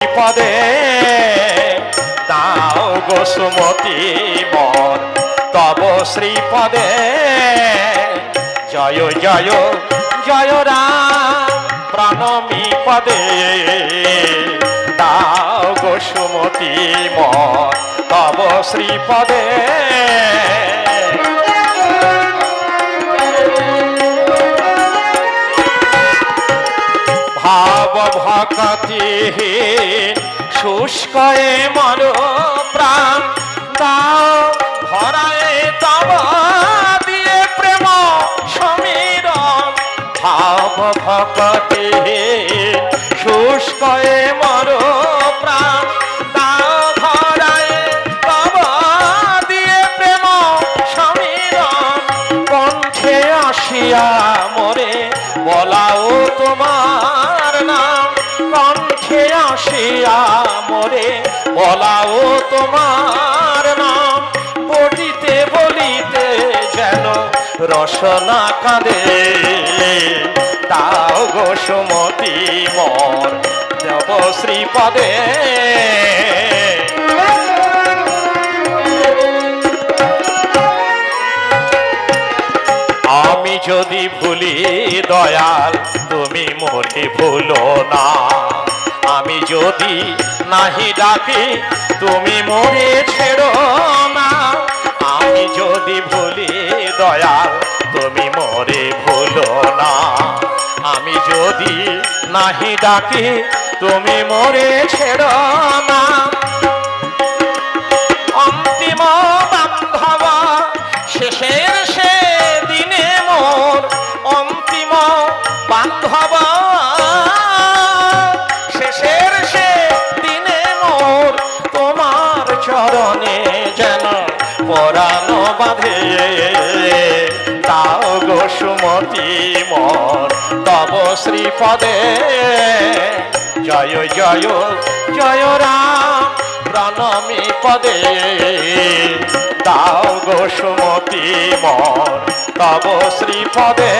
পদে দাও গো সুমতি মন তব শ্রীপদে জয় জয় জয় রাম প্রণমী পদে দাও গো সুমতি মন তব শ্রীপদে ভাব ভকতিহীন শুষ্কয়ে মর প্রাণ দাও ভরায়ে তব দিয়ে প্রেম সমীরণ ভাব ভকতিহীন শুষ্কয়ে মর প্রাণ দাও ভরায়ে তব দিয়ে প্রেম সমীরণ কণ্ঠে আসিয়া মোরে বলাও তোমার নাম কণ্ঠে আসিয়া মোরে বলাও তোমার নাম পড়িতে বলিতে যেন রসনা কাঁদে দাও গো সুমতি মন দেব শ্রীপদে আমি যদি ভুলি দয়াল তুমি মোরে ভুলো না আমি যদি নাহি ডাকি তুমি মোরে ছেড়ো না আমি যদি ভুলি দয়াল তুমি মোরে ভুলো না আমি যদি নাহি ডাকি তুমি মোরে ছেড়ো না অন্তিম বান্ধব শেষের সে দিনে মোর অন্তিম বান্ধব শেষের সে দিনে মোর তোমার চরণে যেন পরাণ বাঁধে তাও গো সুমতি মোর তব শ্রীপদে জয় জয় জয় রাম প্রণমী পদে দাও গো সুমতি মন তব শ্রীপদে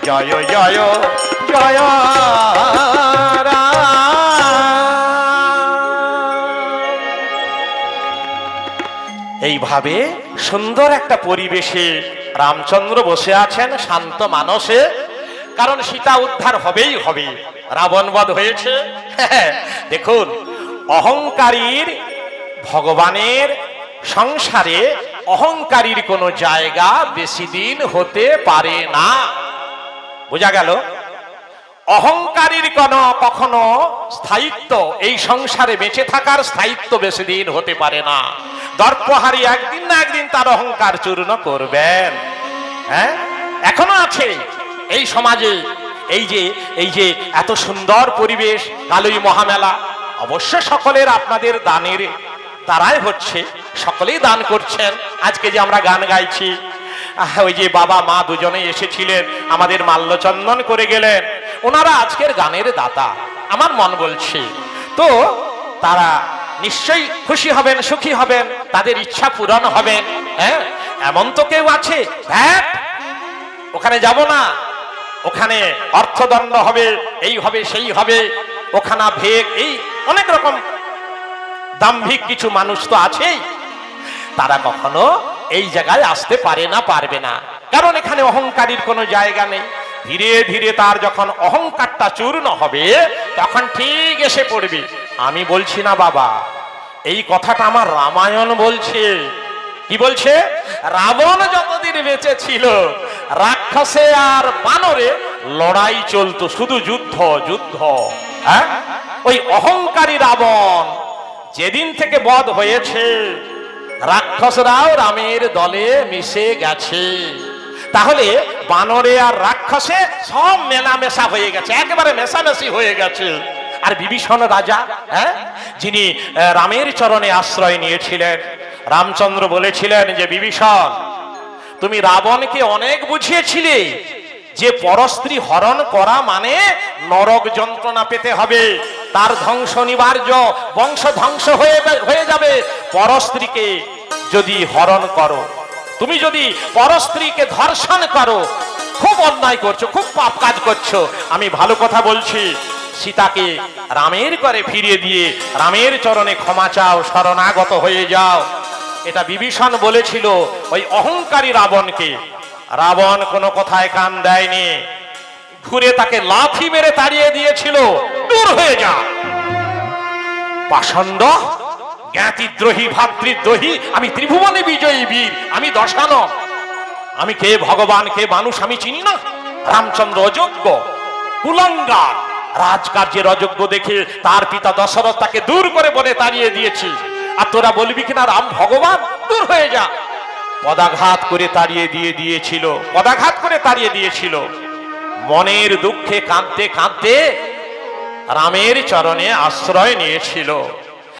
জয় জয় জয় রাম। এইভাবে সুন্দর একটা পরিবেশে রামচন্দ্র বসে আছেন শান্ত মানসে কারণ সীতা উদ্ধার হবেই হবে রাবণ বধ হয়েছে দেখুন অহংকারীর ভগবানের সংসারে অহংকারীর কোনো জায়গা বেশি দিন হতে পারে না বোঝা গেল অহংকারীর কখনো স্থায়িত্ব এই সংসারে বেঁচে থাকার স্থায়িত্ব বেশি দিন হতে পারে না দর্পহারী একদিন না একদিন তার অহংকার চূর্ণ করবেন হ্যাঁ এখনো আছে এই সমাজে এই যে এত সুন্দর পরিবেশ কালই মহামেলা অবশ্য সকলের আপনাদের দানের তারাই হচ্ছে সকলেই দান করছেন আজকে যে আমরা গান গাইছি ওই যে বাবা মা দুজনে এসেছিলেন আমাদের মাল্যচন্দন করে গেলেন ওনারা আজকের গানের দাতা আমার মন বলছে তো তারা নিশ্চয়ই খুশি হবেন সুখী হবেন তাদের ইচ্ছা পূরণ হবেন হ্যাঁ এমন তো কেউ আছে হ্যাঁ ওখানে যাব না ওখানে অর্থদণ্ড হবে এই হবে সেই হবে ওখানে ভেগ এই অনেক রকম দাম্ভিক কিছু মানুষ তো আছেই তারা কখনো এই জায়গায় আসতে পারে না পারবে না কারণ এখানে অহংকারীর কোনো জায়গা নেই ধীরে ধীরে তার যখন অহংকারটা চূর্ণ হবে তখন ঠিক এসে পড়বে আমি বলছি না বাবা এই কথাটা আমার রামায়ণ বলছে কি বলছে রাবণ যতদিন বেঁচে ছিল রাক্ষসে আর বানরে লড়াই চলতো শুধু যুদ্ধ যুদ্ধ হ্যাঁ ওই অহংকারী রাবণ যেদিন থেকে বধ হয়েছে রাক্ষসরাও রামের দলে মিশে গেছে তাহলে বানরে আর রাক্ষসে সব মেলামেশা হয়ে গেছে একেবারে মেশামেশি হয়ে গেছে আর বিভীষণ রাজা হ্যাঁ যিনি রামের চরণে আশ্রয় নিয়েছিলেন রামচন্দ্র বলেছিলেন যে বিভীষণ তুমি রাবণকে অনেক বুঝিয়েছিলে যে পরস্ত্রী হরণ করা মানে নরক যন্ত্রণা পেতে হবে তার ধ্বংস নিবার্য বংশ ধ্বংস হয়ে যাবে পরস্ত্রীকে যদি হরণ করো তুমি যদি পরস্ত্রীকে ধর্ষণ করো খুব অন্যায় করছো খুব পাপ কাজ করছো আমি ভালো কথা বলছি সীতাকে রামের করে ফিরিয়ে দিয়ে রামের চরণে ক্ষমা চাও, শরণাগত হয়ে যাও। এটা বিভীষণ বলেছিল ওই অহংকারী রাবণকে। রাবণ কোনো কথায় কান দেয়নি, ঘুরে তাকে লাথি মেরে তাড়িয়ে দিয়েছিল, দূর হয়ে যা। পাষণ্ড, জ্ঞাতিদ্রোহী, ভাতৃদ্রোহী, আমি ত্রিভুবনে বিজয়ী বীর, আমি দশানন, আমি কে ভগবান কে মানুষ আমি চিনি না। রামচন্দ্র অযোগ্য, কুলাঙ্গার, রাজকার্যের অযোগ্য দেখে তার পিতা দশরথ তাকে দূর করে বলে তাড়িয়ে দিয়েছি, আর তোরা বলবি কিনা রাম ভগবান, দূর হয়ে যা। পদাঘাত করে তাড়িয়ে দিয়েছিল, পদাঘাত করে তাড়িয়ে দিয়েছিল। মনের দুঃখে কাঁদতে কাঁদতে রামের চরণে আশ্রয় নিয়েছিল।